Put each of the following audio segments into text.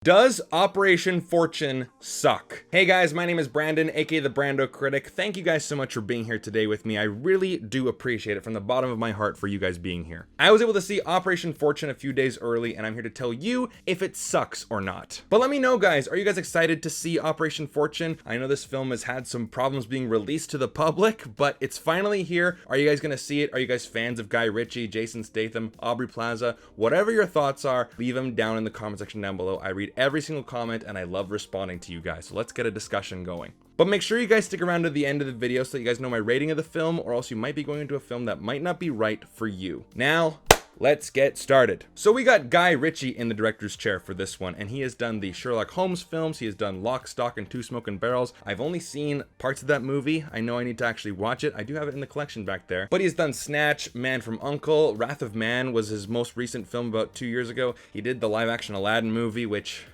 Does Operation Fortune suck? Hey guys, my name is Brandon, aka the BrandoCritic. Thank you guys so much for being here today with me. I really do appreciate it from the bottom of my heart for you guys being here. I was able to see Operation Fortune a few days early, and I'm here to tell you if it sucks or not. But let me know, guys, are you guys excited to see Operation Fortune? I know this film has had some problems being released to the public, but it's finally here. Are you guys gonna see it? Are you guys fans of Guy Ritchie, Jason Statham, Aubrey Plaza? Whatever your thoughts are, leave them down in the comment section down below. I read every single comment and I love responding to you guys, so let's get a discussion going. But make sure you guys stick around to the end of the video so that you guys know my rating of the film, or else you might be going into a film that might not be right for you. Now let's get started. So we got Guy Ritchie in the director's chair for this one, and he has done the Sherlock Holmes films. He has done Lock, Stock, and Two Smoking Barrels. I've only seen parts of that movie. I know I need to actually watch it. I do have it in the collection back there. But he's done Snatch, Man from U.N.C.L.E., Wrath of Man was his most recent film about 2 years ago. He did the live-action Aladdin movie, which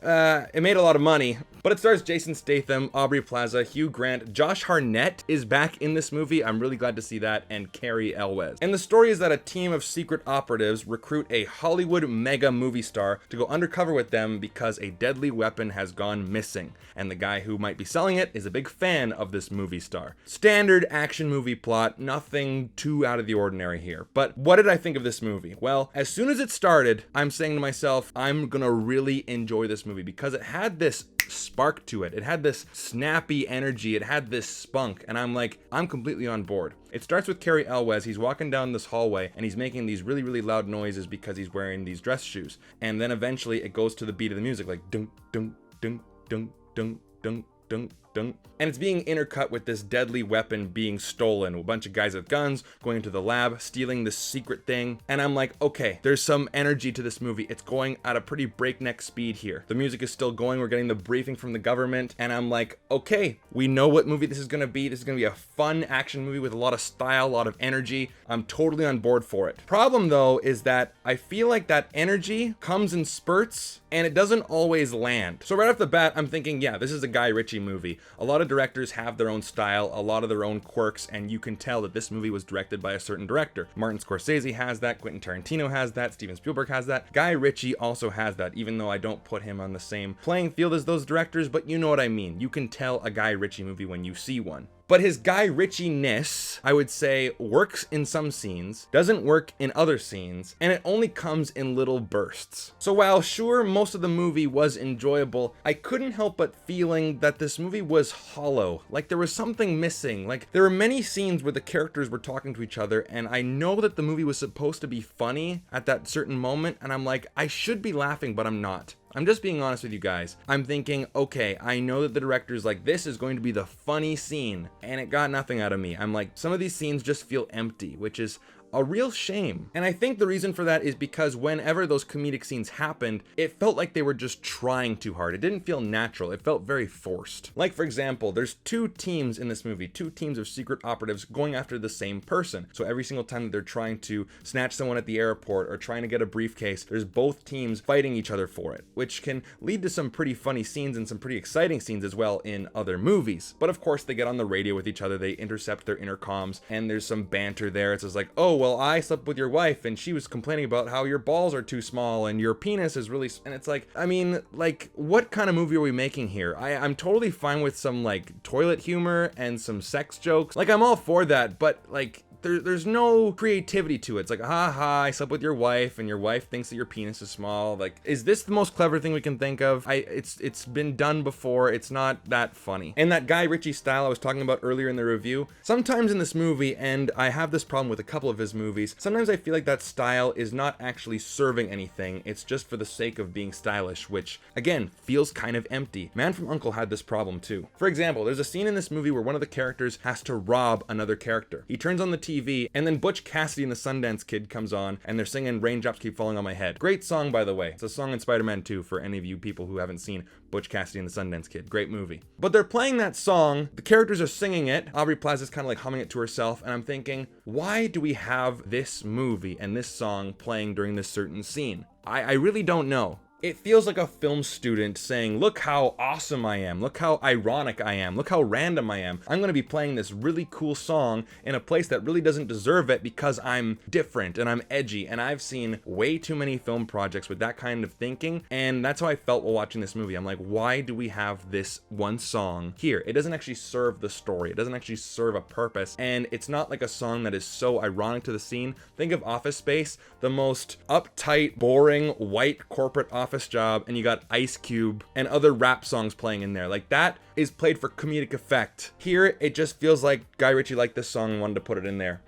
it made a lot of money, but it stars Jason Statham, Aubrey Plaza, Hugh Grant, Josh Hartnett is back in this movie. I'm really glad to see that, and Cary Elwes. And the story is that a team of secret operatives recruit a Hollywood mega movie star to go undercover with them because a deadly weapon has gone missing, and the guy who might be selling it is a big fan of this movie star. Standard action movie plot, nothing too out of the ordinary here. But what did I think of this movie? Well, as soon as it started, I'm saying to myself, I'm gonna really enjoy this movie because it had this spark to it. It had this snappy energy. It had this spunk, and I'm like, I'm completely on board. It starts with Cary Elwes. He's walking down this hallway and he's making these really, really loud noises because he's wearing these dress shoes. And then eventually it goes to the beat of the music, like dunk, dunk, dunk, dunk, dunk, dunk, dunk, dunk. And it's being intercut with this deadly weapon being stolen. A bunch of guys with guns going into the lab, stealing this secret thing. And I'm like, okay, there's some energy to this movie. It's going at a pretty breakneck speed here. The music is still going. We're getting the briefing from the government. And I'm like, okay, we know what movie this is going to be. This is going to be a fun action movie with a lot of style, a lot of energy. I'm totally on board for it. Problem though is that I feel like that energy comes in spurts and it doesn't always land. So right off the bat, I'm thinking, yeah, this is a Guy Ritchie movie. A lot of directors have their own style, a lot of their own quirks, and you can tell that this movie was directed by a certain director. Martin Scorsese has that, Quentin Tarantino has that, Steven Spielberg has that, Guy Ritchie also has that, even though I don't put him on the same playing field as those directors, but you know what I mean. You can tell a Guy Ritchie movie when you see one. But his Guy Ritchie-ness, I would say, works in some scenes, doesn't work in other scenes, and it only comes in little bursts. So while sure, most of the movie was enjoyable, I couldn't help but feeling that this movie was hollow. Like there was something missing. Like there were many scenes where the characters were talking to each other, and I know that the movie was supposed to be funny at that certain moment, and I'm like, I should be laughing, but I'm not. I'm just being honest with you guys. I'm thinking, okay, I know that the director's like, this is going to be the funny scene, and it got nothing out of me. I'm like, some of these scenes just feel empty, which is a real shame. And I think the reason for that is because whenever those comedic scenes happened, it felt like they were just trying too hard. It didn't feel natural. It felt very forced. Like, for example, there's two teams in this movie, two teams of secret operatives going after the same person. So every single time that they're trying to snatch someone at the airport or trying to get a briefcase, there's both teams fighting each other for it, which can lead to some pretty funny scenes and some pretty exciting scenes as well in other movies. But of course, they get on the radio with each other, they intercept their intercoms, and there's some banter there. It's just like, oh, well, I slept with your wife and she was complaining about how your balls are too small and your penis is really, and it's like, I mean, like, what kind of movie are we making here? I'm totally fine with some like toilet humor and some sex jokes. Like, I'm all for that, but like, there's no creativity to it. It's like, ha, I slept with your wife and your wife thinks that your penis is small. Like, is this the most clever thing we can think of? It's been done before. It's not that funny. And that Guy Ritchie style I was talking about earlier in the review, sometimes in this movie, and I have this problem with a couple of his movies, sometimes I feel like that style is not actually serving anything. It's just for the sake of being stylish, which again, feels kind of empty. Man from U.N.C.L.E. had this problem too. For example, there's a scene in this movie where one of the characters has to rob another character. He turns on the TV, and then Butch Cassidy and the Sundance Kid comes on, and they're singing Raindrops Keep Falling on My Head. Great song, by the way. It's a song in Spider-Man 2 for any of you people who haven't seen Butch Cassidy and the Sundance Kid. Great movie. But they're playing that song, the characters are singing it, Aubrey Plaza's kind of like humming it to herself, and I'm thinking, why do we have this movie and this song playing during this certain scene? I really don't know. It feels like a film student saying, look how awesome I am, look how ironic I am, look how random I am. I'm gonna be playing this really cool song in a place that really doesn't deserve it because I'm different and I'm edgy. And I've seen way too many film projects with that kind of thinking, and that's how I felt while watching this movie. I'm like, why do we have this one song here? It doesn't actually serve the story, it doesn't actually serve a purpose, and it's not like a song that is so ironic to the scene. Think of Office Space, the most uptight, boring, white corporate office job, and you got Ice Cube and other rap songs playing in there. Like, that is played for comedic effect. Here, it just feels like Guy Ritchie liked this song and wanted to put it in there.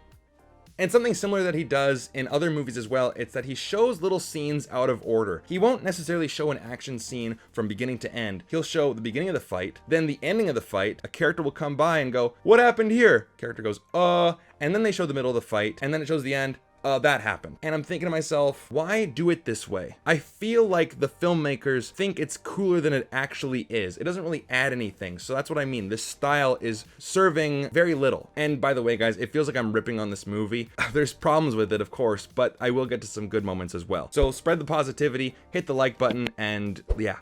And something similar that he does in other movies as well, it's that he shows little scenes out of order. He won't necessarily show an action scene from beginning to end. He'll show the beginning of the fight, then the ending of the fight. A character will come by and go, what happened here? Character goes, and then they show the middle of the fight, and then it shows the end. That happened. And I'm thinking to myself, why do it this way? I feel like the filmmakers think it's cooler than it actually is. It doesn't really add anything. So that's what I mean. This style is serving very little. And by the way, guys, it feels like I'm ripping on this movie. There's problems with it, of course, but I will get to some good moments as well. So spread the positivity, hit the like button, and yeah,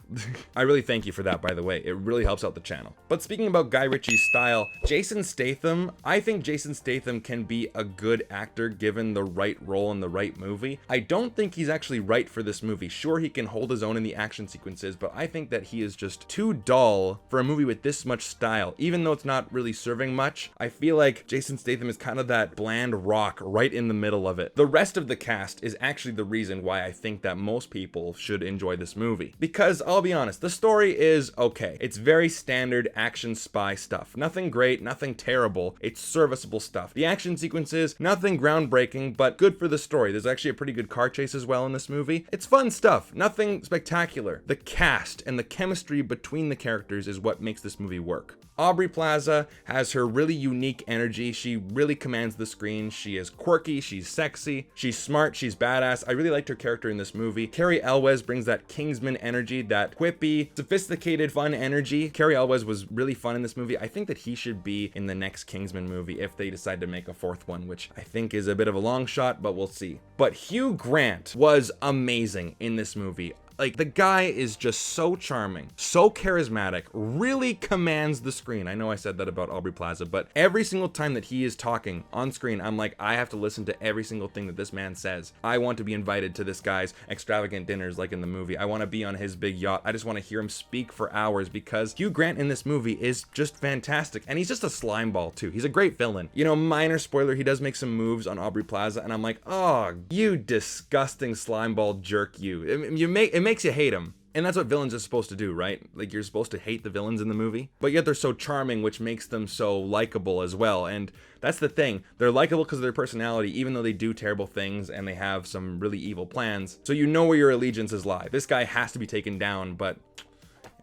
I really thank you for that, by the way. It really helps out the channel. But speaking about Guy Ritchie's style, Jason Statham, I think Jason Statham can be a good actor given the right role in the right movie. I don't think he's actually right for this movie. Sure, he can hold his own in the action sequences, but I think that he is just too dull for a movie with this much style. Even though it's not really serving much, I feel like Jason Statham is kind of that bland rock right in the middle of it. The rest of the cast is actually the reason why I think that most people should enjoy this movie. Because I'll be honest, the story is okay. It's very standard action spy stuff. Nothing great, nothing terrible. It's serviceable stuff. The action sequences, nothing groundbreaking, but good for the story. There's actually a pretty good car chase as well in this movie. It's fun stuff, nothing spectacular. The cast and the chemistry between the characters is what makes this movie work. Aubrey Plaza has her really unique energy. She really commands the screen. She is quirky, she's sexy, she's smart, she's badass. I really liked her character in this movie. Cary Elwes brings that Kingsman energy, that quippy, sophisticated, fun energy. Cary Elwes was really fun in this movie. I think that he should be in the next Kingsman movie if they decide to make a fourth one, which I think is a bit of a long shot, but we'll see. But Hugh Grant was amazing in this movie. Like, the guy is just so charming, so charismatic, really commands the screen. I know I said that about Aubrey Plaza, but every single time that he is talking on screen, I'm like, I have to listen to every single thing that this man says. I want to be invited to this guy's extravagant dinners like in the movie. I want to be on his big yacht. I just want to hear him speak for hours because Hugh Grant in this movie is just fantastic. And he's just a slimeball too. He's a great villain. You know, minor spoiler, he does make some moves on Aubrey Plaza and I'm like, oh, you disgusting slimeball jerk you. It makes you hate him. And that's what villains are supposed to do, right? Like, you're supposed to hate the villains in the movie, but yet they're so charming, which makes them so likable as well. And that's the thing. They're likable because of their personality, even though they do terrible things and they have some really evil plans. So you know where your allegiances lie. This guy has to be taken down, but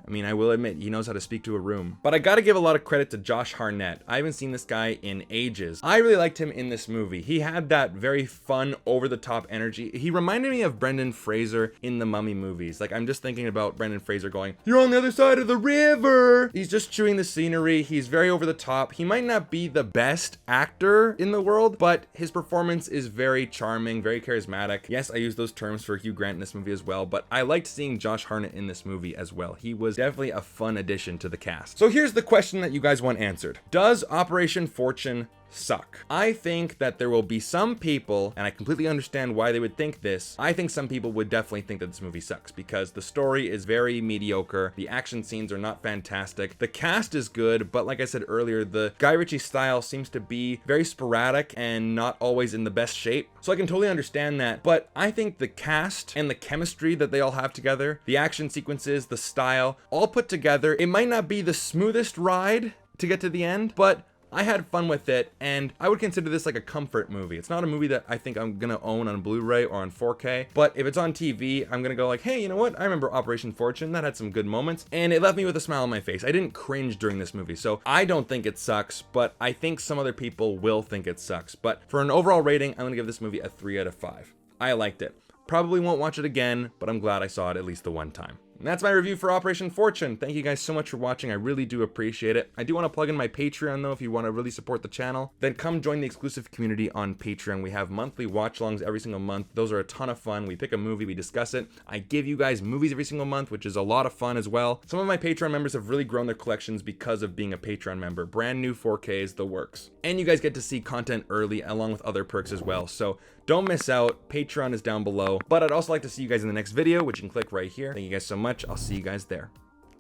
I mean, I will admit, he knows how to speak to a room. But I gotta give a lot of credit to Josh Hartnett. I haven't seen this guy in ages. I really liked him in this movie. He had that very fun, over-the-top energy. He reminded me of Brendan Fraser in the Mummy movies. Like, I'm just thinking about Brendan Fraser going, "You're on the other side of the river!" He's just chewing the scenery. He's very over the top. He might not be the best actor in the world, but his performance is very charming, very charismatic. Yes, I use those terms for Hugh Grant in this movie as well, but I liked seeing Josh Hartnett in this movie as well. He was definitely a fun addition to the cast. So here's the question that you guys want answered. Does Operation Fortune suck? I think that there will be some people, and I completely understand why they would think this. I think some people would definitely think that this movie sucks because the story is very mediocre. The action scenes are not fantastic. The cast is good, but like I said earlier, the Guy Ritchie style seems to be very sporadic and not always in the best shape. So I can totally understand that, but I think the cast and the chemistry that they all have together, the action sequences, the style, all put together, it might not be the smoothest ride to get to the end, but I had fun with it, and I would consider this like a comfort movie. It's not a movie that I think I'm gonna own on Blu-ray or on 4K, but if it's on TV, I'm gonna go like, hey, you know what? I remember Operation Fortune. That had some good moments, and it left me with a smile on my face. I didn't cringe during this movie, so I don't think it sucks, but I think some other people will think it sucks. But for an overall rating, I'm gonna give this movie a 3 out of 5. I liked it. Probably won't watch it again, but I'm glad I saw it at least the one time. And that's my review for Operation Fortune. Thank you guys so much for watching. I really do appreciate it. I do want to plug in my Patreon though. If you want to really support the channel, then come join the exclusive community on Patreon. We have monthly watch-alongs every single month. Those are a ton of fun. We pick a movie, we discuss it. I give you guys movies every single month, which is a lot of fun as well. Some of my Patreon members have really grown their collections because of being a Patreon member. Brand new 4Ks, the works. And you guys get to see content early along with other perks as well. So don't miss out. Patreon is down below. But I'd also like to see you guys in the next video, which you can click right here. Thank you guys so much. I'll see you guys there.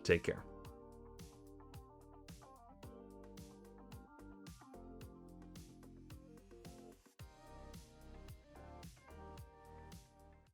Take care.